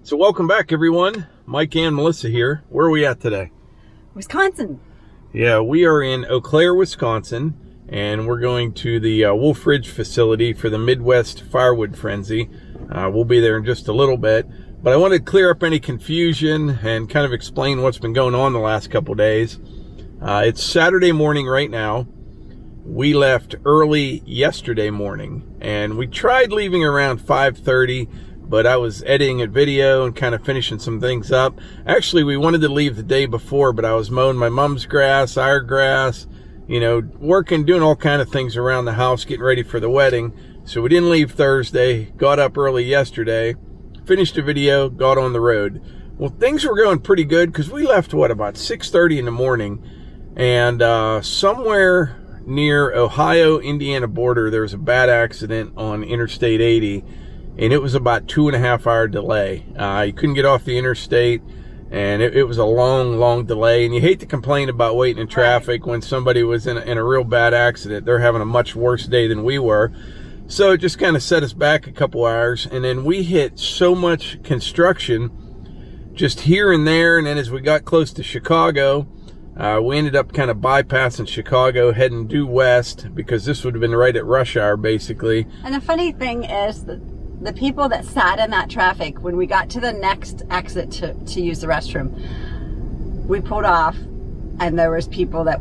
So welcome back, everyone. Mike and Melissa here. Where are we at today? Wisconsin. Yeah, we are in Eau Claire, Wisconsin, and we're going to the Wolfe Ridge facility for the Midwest Firewood Frenzy. We'll be there in just a little bit, but I wanted to clear up any confusion and kind of explain what's been going on the last couple days. It's Saturday morning right now. We left early yesterday morning, and we tried leaving around 5:30, but I was editing a video and kind of finishing some things up. Actually, we wanted to leave the day before, but I was mowing my mom's grass, our grass, you know, working, doing all kind of things around the house, getting ready for the wedding. So we didn't leave Thursday, got up early yesterday, finished a video, got on the road. Well, things were going pretty good because we left, about 6:30 in the morning, and somewhere near Ohio-Indiana border, there was a bad accident on Interstate 80, and it was about 2.5 hour delay. You couldn't get off the interstate, and it was a long delay. And you hate to complain about waiting in traffic when somebody was in a real bad accident. They're having a much worse day than we were. So it just kind of set us back a couple hours, and then we hit so much construction just here and there. And then as we got close to Chicago, we ended up kind of bypassing Chicago, heading due west, because this would have been right at rush hour, basically. And the funny thing is that the people that sat in that traffic, when we got to the next exit to use the restroom, we pulled off, and there was people that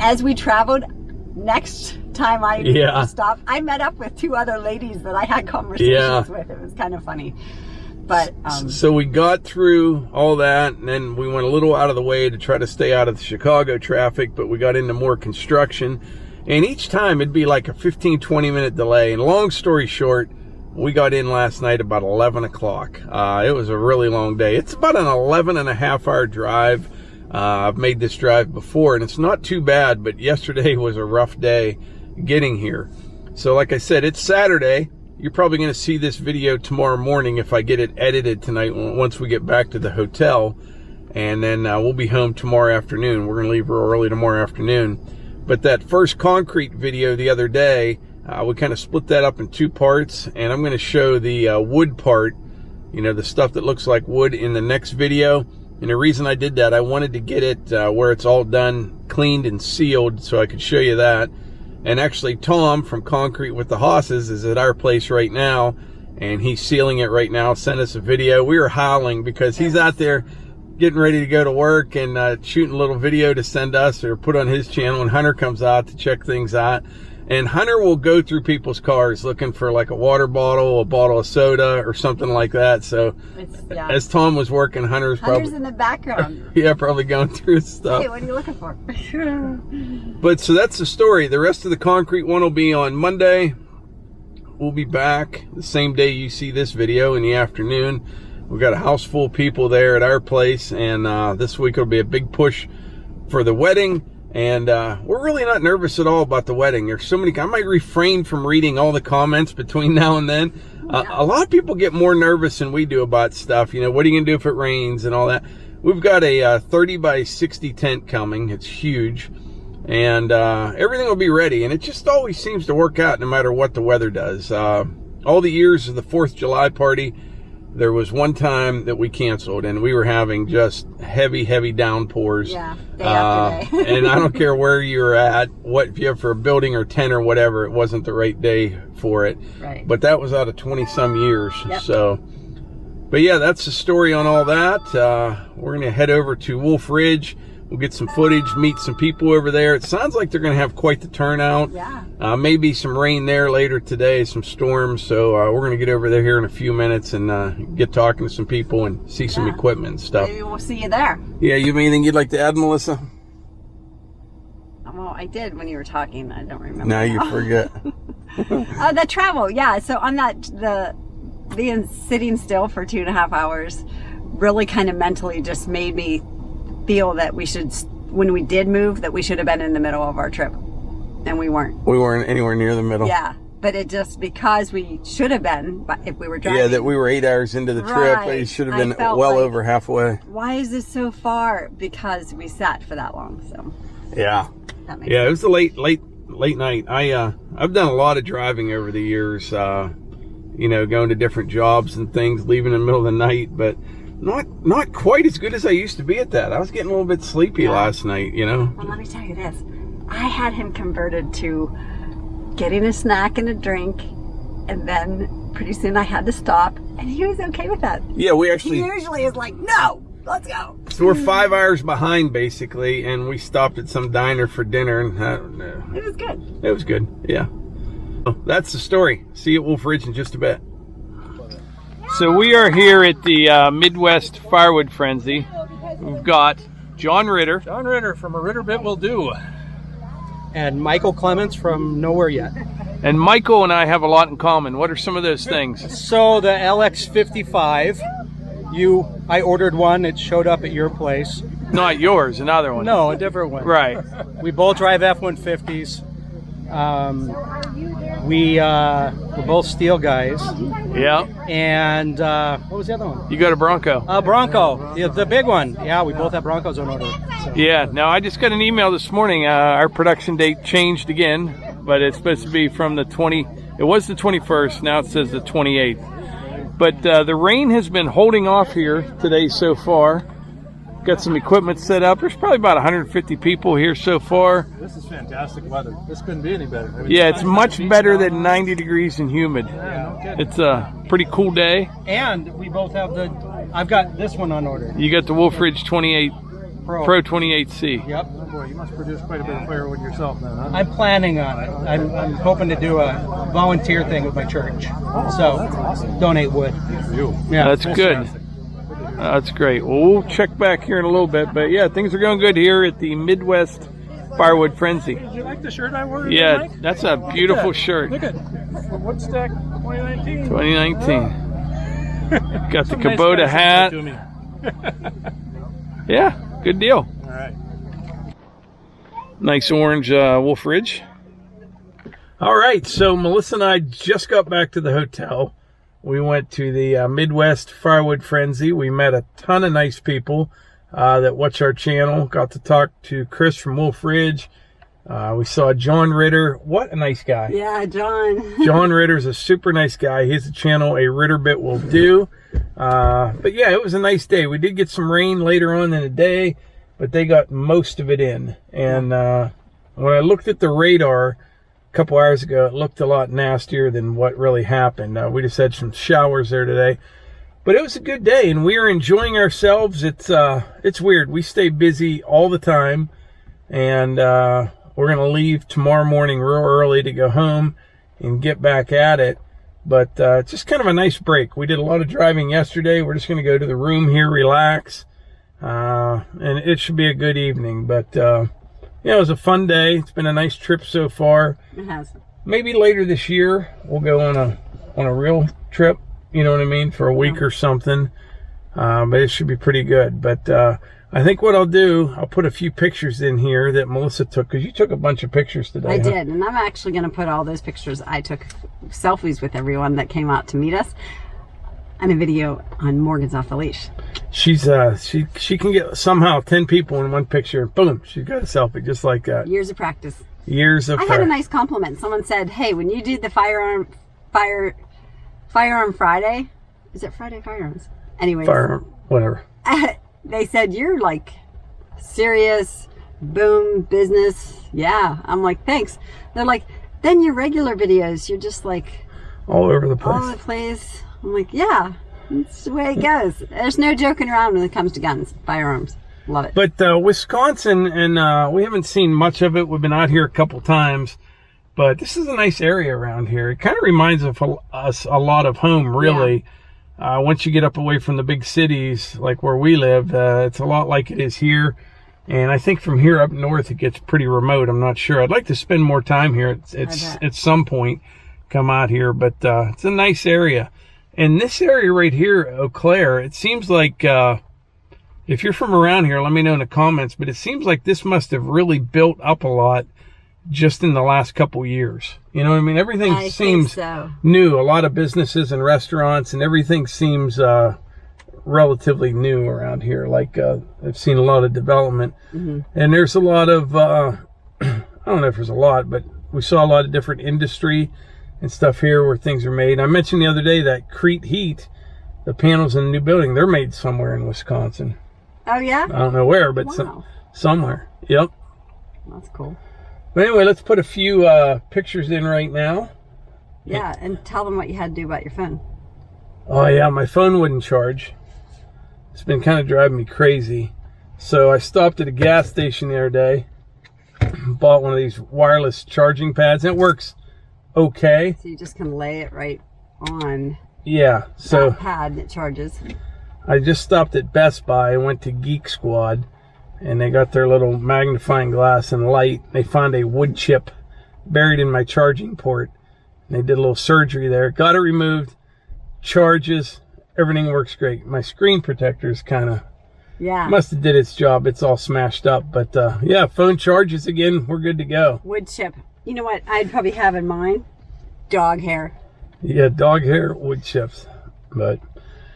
as we traveled, next time I stopped, I met up with two other ladies that I had conversations with. It was kind of funny. But so we got through all that, and then we went a little out of the way to try to stay out of the Chicago traffic, but we got into more construction, and each time it'd be like a 15-20 minute delay. And long story short, we got in last night about 11 o'clock. It was a really long day. It's about an 11.5 hour drive. I've made this drive before, and it's not too bad, but yesterday was a rough day getting here. So like I said, it's Saturday. You're probably going to see this video tomorrow morning if I get it edited tonight once we get back to the hotel. And then we'll be home tomorrow afternoon. We're going to leave real early tomorrow afternoon. But that first concrete video the other day, we kind of split that up in two parts. And I'm going to show the wood part, you know, the stuff that looks like wood, in the next video. And the reason I did that, I wanted to get it where it's all done, cleaned and sealed, so I could show you that. And actually, Tom from Concrete with the Hosses is at our place right now, and he's sealing it right now. Sent us a video. We were howling because he's out there getting ready to go to work and shooting a little video to send us or put on his channel. And Hunter comes out to check things out. And Hunter will go through people's cars looking for like a water bottle, a bottle of soda, or something like that. So as Tom was working, Hunter's probably in the background. Yeah, probably going through his stuff. Hey, what are you looking for? But so that's the story. The rest of the concrete one will be on Monday. We'll be back the same day you see this video, in the afternoon. We've got a house full of people there at our place, and this week will be a big push for the wedding. And we're really not nervous at all about the wedding. There's so many. I might refrain from reading all the comments between now and then. A lot of people get more nervous than we do about stuff. You know, what are you going to do if it rains and all that? We've got a 30 by 60 tent coming. It's huge. And everything will be ready. And it just always seems to work out no matter what the weather does. All the years of the 4th of July party, there was one time that we canceled, and we were having just heavy downpours. Yeah, day after day. And I don't care where you're at, what if you have for a building or tent or whatever, it wasn't the right day for it. Right. But that was out of 20-some years. Yep. So, but yeah, that's the story on all that. We're going to head over to Wolfe Ridge. We'll get some footage, meet some people over there. It sounds like they're going to have quite the turnout. Yeah. Maybe some rain there later today, some storms. So we're going to get over there here in a few minutes and get talking to some people and see some equipment and stuff. Maybe we'll see you there. Yeah, you have anything you'd like to add, Melissa? Well, I did when you were talking. I don't remember. Now you forget. The travel, yeah. So on that, the sitting still for 2.5 hours really kind of mentally just made me feel that we should, when we did move, that we should have been in the middle of our trip, and we weren't. We weren't anywhere near the middle. Yeah, but it just, because we should have been, but if we were driving. Yeah, that we were 8 hours into the trip. It should have been well over halfway. Why is this so far? Because we sat for that long. So yeah, that makes sense. It was a late night. I've done a lot of driving over the years. you know, going to different jobs and things, leaving in the middle of the night, but not quite as good as I used to be at that. I was getting a little bit sleepy last night, you know. Well, let me tell you this. I had him converted to getting a snack and a drink, and then pretty soon I had to stop, and he was okay with that. Yeah, we actually... He usually is like, no, let's go. So we're 5 hours behind, basically, and we stopped at some diner for dinner, and I don't know. It was good. It was good, yeah. So that's the story. See you at Wolfe Ridge in just a bit. So we are here at the Midwest Firewood Frenzy. We've got John Ritter. John Ritter from A Ritter Bit Will Do. And Michael Clements from Nowhere Yet. And Michael and I have a lot in common. What are some of those things? So the LX 55, I ordered one. It showed up at your place. Not yours, another one. No, a different one. Right. We both drive F-150s. We're both steel guys. Yeah. And what was the other one? You got a Bronco. A Bronco, the big one. Yeah, we both have Broncos on order. So. Yeah. Now I just got an email this morning. Our production date changed again, but it's supposed to be from the 20. It was the 21st. Now it says the 28th. But the rain has been holding off here today so far. Got some equipment set up. There's probably about 150 people here so far. This is fantastic weather. This couldn't be any better. I mean, yeah, it's much better than 90 degrees and humid. Yeah, no kidding. It's a pretty cool day. And we both have I've got this one on order. You got the Wolfe Ridge 28 Pro 28C. Yep. Oh boy, you must produce quite a bit of firewood yourself then, huh? I'm planning on it. I'm hoping to do a volunteer thing with my church. So, that's awesome. Donate wood. Good for you. Yeah, that's good. That's great. Well, we'll check back here in a little bit. But yeah, things are going good here at the Midwest Firewood Frenzy. Did you like the shirt I wore? Yeah, Mike? that's a beautiful shirt. Look at Woodstock 2019. 2019. Got the Kubota hat. Yeah, good deal. All right. Nice orange Wolfe Ridge. All right, so Melissa and I just got back to the hotel. We went to the Midwest Firewood Frenzy. We met a ton of nice people that watch our channel. Got to talk to Chris from Wolfe Ridge. We saw John Ritter. What a nice guy. Yeah, John. John Ritter's a super nice guy. He has a channel, A Ritter Bit Will Do. But yeah, it was a nice day. We did get some rain later on in the day, but they got most of it in. And when I looked at the radar a couple hours ago, it looked a lot nastier than what really happened. We just had some showers there today, but it was a good day and we are enjoying ourselves. It's weird. We stay busy all the time, and we're going to leave tomorrow morning real early to go home and get back at it. But it's just kind of a nice break. We did a lot of driving yesterday. We're just going to go to the room here, relax, and it should be a good evening. But yeah, it was a fun day. It's been a nice trip so far. It has. Maybe later this year we'll go on a real trip, you know what I mean, for a week or something. But it should be pretty good. But I think what I'll do, I'll put a few pictures in here that Melissa took, because you took a bunch of pictures today. I did, and I'm actually going to put all those pictures I took, selfies with everyone that came out to meet us, and a video on Morgan's Off the Leash. She's she can get somehow 10 people in one picture, and boom, she's got a selfie just like that. Years of practice. Years of I had a nice compliment. Someone said, hey, when you did the Firearm Friday, is it Friday Firearms? Anyways. Firearm, whatever. They said, you're like serious, boom, business. Yeah. I'm like, thanks. They're like, then your regular videos, you're just like all over the place. All over the place. I'm like, yeah, that's the way it goes. There's no joking around when it comes to guns, firearms. Love it. But Wisconsin, and we haven't seen much of it. We've been out here a couple times, but this is a nice area around here. It kind of reminds us a lot of home, really. Yeah. Once you get up away from the big cities, like where we live, it's a lot like it is here. And I think from here up north, it gets pretty remote. I'm not sure. I'd like to spend more time here at some point, come out here. But it's a nice area. And this area right here, Eau Claire, it seems like, if you're from around here, let me know in the comments. But it seems like this must have really built up a lot just in the last couple years. You know what I mean? Everything seems new. A lot of businesses and restaurants and everything seems relatively new around here. Like I've seen a lot of development. Mm-hmm. And there's a lot of, I don't know if there's a lot, but we saw a lot of different industry and stuff here where things are made. I mentioned the other day that Crete Heat, the panels in the new building, they're made somewhere in Wisconsin. Oh, yeah? I don't know where, but Wow. somewhere. Yep. That's cool. But anyway, let's put a few pictures in right now. Yeah, and tell them what you had to do about your phone. Oh yeah, my phone wouldn't charge. It's been kind of driving me crazy. So I stopped at a gas station the other day, bought one of these wireless charging pads, and it works okay. So you just can lay it right on so that pad and it charges. I just stopped at Best Buy and went to Geek Squad, and they got their little magnifying glass and light. They found a wood chip buried in my charging port. And they did a little surgery there, got it removed, charges, everything works great. My screen protector is kind of, must have did its job. It's all smashed up, but yeah, phone charges again. We're good to go. Wood chip. You know what I'd probably have in mine? Dog hair. Yeah, dog hair, wood chips. But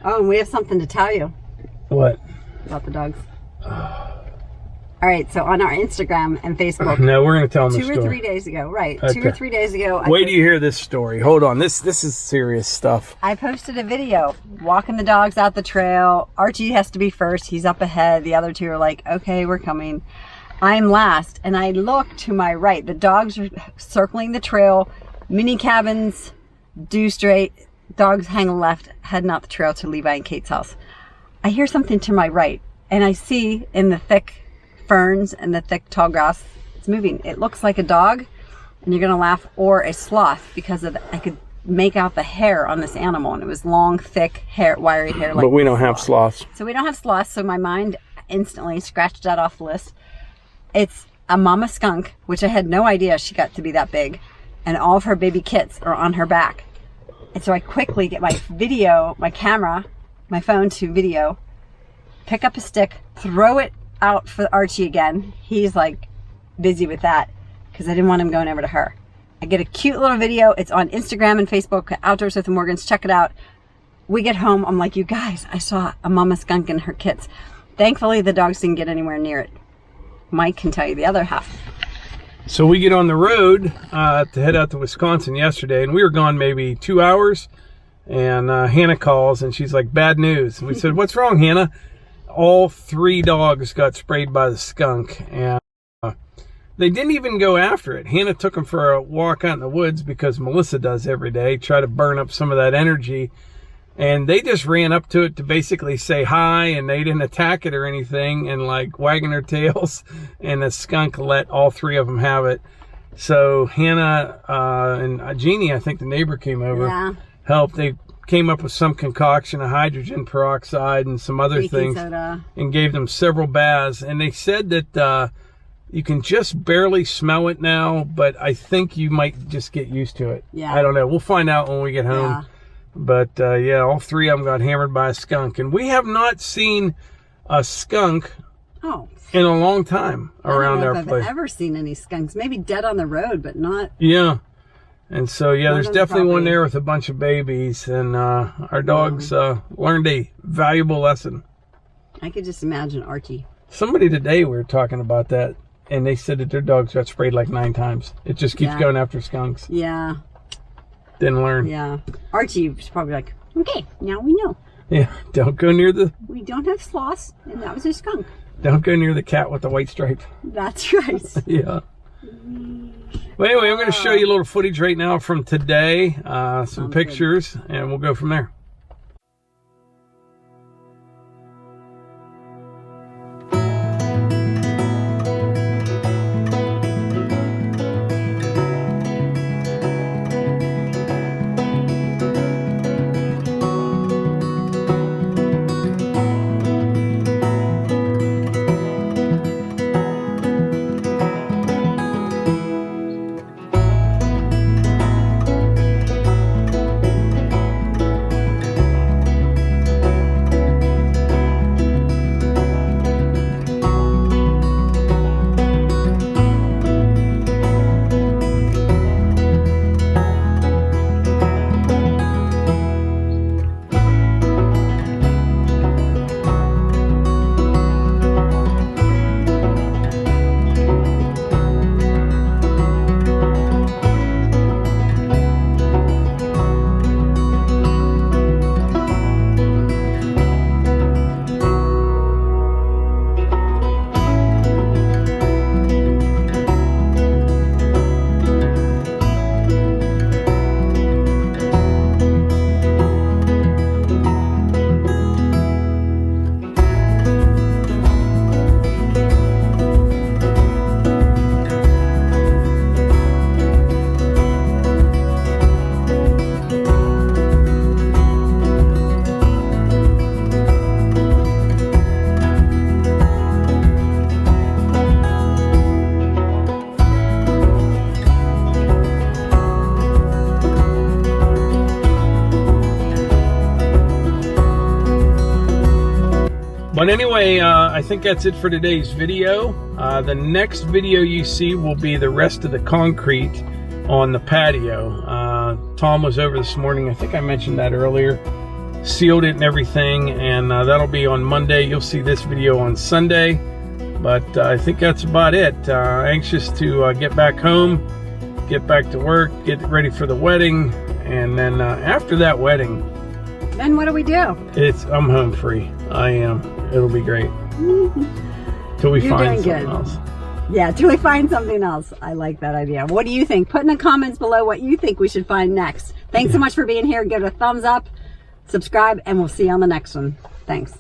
oh, and we have something to tell you. What? About the dogs. All right, so on our Instagram and Facebook. No, we're going to tell them the story. 2 or 3 days ago, right. Okay. 2 or 3 days ago. Wait till you hear this story. Hold on. This is serious stuff. I posted a video walking the dogs out the trail. Archie has to be first. He's up ahead. The other two are like, okay, we're coming. I'm last. And I look to my right. The dogs are circling the trail. Mini cabins, due straight. Dogs hang left, heading out the trail to Levi and Kate's house. I hear something to my right. And I see in the thick ferns and the thick tall grass, it's moving. It looks like a dog, and you're gonna laugh, or a sloth, because of I could make out the hair on this animal, and it was long, thick hair, wiry hair. Like but we don't have sloths. So we don't have sloths. So my mind instantly scratched that off the list. It's a mama skunk, which I had no idea she got to be that big, and all of her baby kits are on her back. And so I quickly get my camera, my phone to video, pick up a stick, throw it out for Archie again. He's like busy with that because I didn't want him going over to her. I get a cute little video. It's on Instagram and Facebook, Outdoors with the Morgans. Check it out. We get home. I'm like, you guys, I saw a mama skunk and her kits. Thankfully, the dogs didn't get anywhere near it. Mike can tell you the other half. So we get on the road to head out to Wisconsin yesterday, and we were gone maybe 2 hours, and Hannah calls, and she's like, bad news. And we said, what's wrong, Hannah? All 3 dogs got sprayed by the skunk, and they didn't even go after it. Hannah took them for a walk out in the woods, because Melissa does every day, try to burn up some of that energy, and they just ran up to it to basically say hi, and they didn't attack it or anything, and like wagging their tails, and the skunk let all 3 of them have it. So Hannah and Jeannie, I think the neighbor came over, helped. They came up with some concoction of hydrogen peroxide and some other things, and gave them several baths. And they said that you can just barely smell it now, but I think you might just get used to it. I don't know. We'll find out when we get home. But yeah, all 3 of them got hammered by a skunk, and we have not seen a skunk in a long time around our place. I've ever seen any skunks. Maybe dead on the road, but not. Yeah. And so, yeah, there's definitely one there with a bunch of babies, and our dogs learned a valuable lesson. I could just imagine Archie. Somebody today, we were talking about that, and they said that their dogs got sprayed like 9 times. It just keeps going after skunks. Yeah. Didn't learn. Yeah. Archie was probably like, okay, now we know. Yeah, don't go near the... We don't have sloths, and that was a skunk. Don't go near the cat with the white stripe. That's right. Yeah. Well, anyway, I'm going to show you a little footage right now from today, some pictures, and we'll go from there. But anyway, I think that's it for today's video. The next video you see will be the rest of the concrete on the patio. Tom was over this morning. I think I mentioned that earlier. Sealed it and everything, and that'll be on Monday. You'll see this video on Sunday. But I think that's about it. Anxious to get back home, get back to work, get ready for the wedding, and then after that wedding, then what do we do? I'm home free. I am. It'll be great. Till we find something else. Yeah, till we find something else. I like that idea. What do you think? Put in the comments below what you think we should find next. Thanks so much for being here. Give it a thumbs up, subscribe, and we'll see you on the next one. Thanks.